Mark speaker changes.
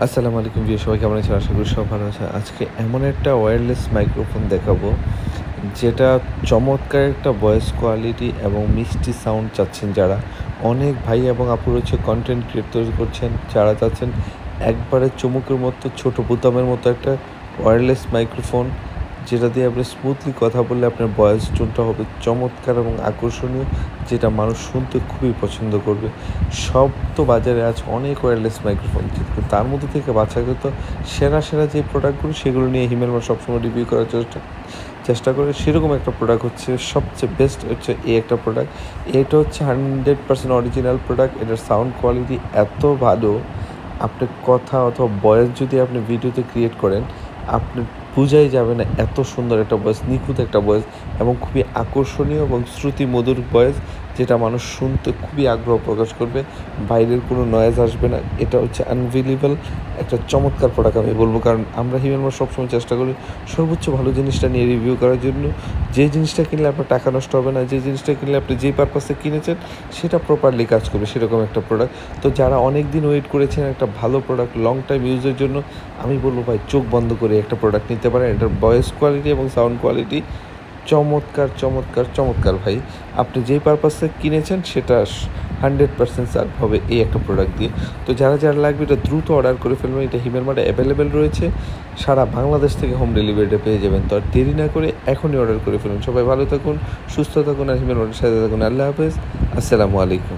Speaker 1: আসসালামু আলাইকুম প্রিয় সবাই, কেমন আছেন? আশা করি সব ভালো আছে। আজকে এমন একটা ওয়্যারলেস মাইক্রোফোন দেখাবো যেটা চমৎকার একটা ভয়েস কোয়ালিটি এবং মিষ্টি সাউন্ড চাচ্ছেন যারা। অনেক ভাই এবং আপু রয়েছে কন্টেন্ট ক্রিয়েট তৈরি করছেন, যারা চাচ্ছেন একবারে চুমুকের মতো ছোট বোতামের মতো একটা ওয়্যারলেস মাইক্রোফোন যেটা দিয়ে আপনি স্মুথলি কথা বললে আপনার ভয়েস টোনটা হবে চমৎকার এবং আকর্ষণীয়, যেটা মানুষ শুনতে খুবই পছন্দ করবে। সব তো বাজারে আছে অনেক ওয়্যারলেস মাইক্রোফোন, কিন্তু তার মধ্যে থেকে বাছাইকৃত সেরা সেরা যে প্রোডাক্টগুলো সেগুলো নিয়ে হিমেলমা সবসময় রিভিউ করার চেষ্টা করে। সেরকম একটা প্রোডাক্ট হচ্ছে সবচেয়ে বেস্ট হচ্ছে এই একটা প্রোডাক্ট। এটা হচ্ছে 100% অরিজিনাল প্রোডাক্ট। এটার সাউন্ড কোয়ালিটি এত ভালো, আপনি কথা অথবা ভয়েস যদি আপনি ভিডিওতে ক্রিয়েট করেন, আপনি বোঝাই যাবে না এত সুন্দর একটা ভয়েস, নিখুঁত একটা ভয়েস এবং খুবই আকর্ষণীয় এবং শ্রুতি মধুর ভয়েস, যেটা মানুষ শুনতে খুবই আগ্রহ প্রকাশ করবে। বাইরের কোনো নয়েজ আসবে না। এটা হচ্ছে আনবিলিভেবল একটা চমৎকার প্রোডাক্ট আমি বলবো, কারণ আমরা হিমেলমা সবসময় চেষ্টা করি সর্বোচ্চ ভালো জিনিসটা নিয়ে রিভিউ করার জন্য। যে জিনিসটা কিনলে আপনার টাকা নষ্ট হবে না, যে জিনিসটা কিনলে আপনি যেই পারপাসে কিনেছেন সেটা প্রপারলি কাজ করবে, সেরকম একটা প্রোডাক্ট। তো যারা অনেক দিন ওয়েট করেছেন একটা ভালো প্রোডাক্ট লং টাইম ইউজের জন্য, আমি বলবো ভাই চোখ বন্ধ করে একটা প্রোডাক্ট নিতে পারেন। এটার ভয়েস কোয়ালিটি এবং সাউন্ড কোয়ালিটি চমৎকার চমৎকার চমৎকার ভাই। আপনি যেই পারপাসে কিনেছেন সেটা 100% সার্ভ হবে এই একটা প্রোডাক্ট দিয়ে। তো যারা যারা লাগবে এটা দ্রুত অর্ডার করে ফেলবেন। এটা হিমেলমার্টে অ্যাভেলেবেল রয়েছে, সারা বাংলাদেশ থেকে হোম ডেলিভারিটা পেয়ে যাবেন। তো আর দেরি না করে এখনই অর্ডার করে ফেলুন। সবাই ভালো থাকুন, সুস্থ থাকুন আর হিমেলমার্টের সাথে থাকুন। আল্লাহ হাফেজ, আসসালামু আলাইকুম।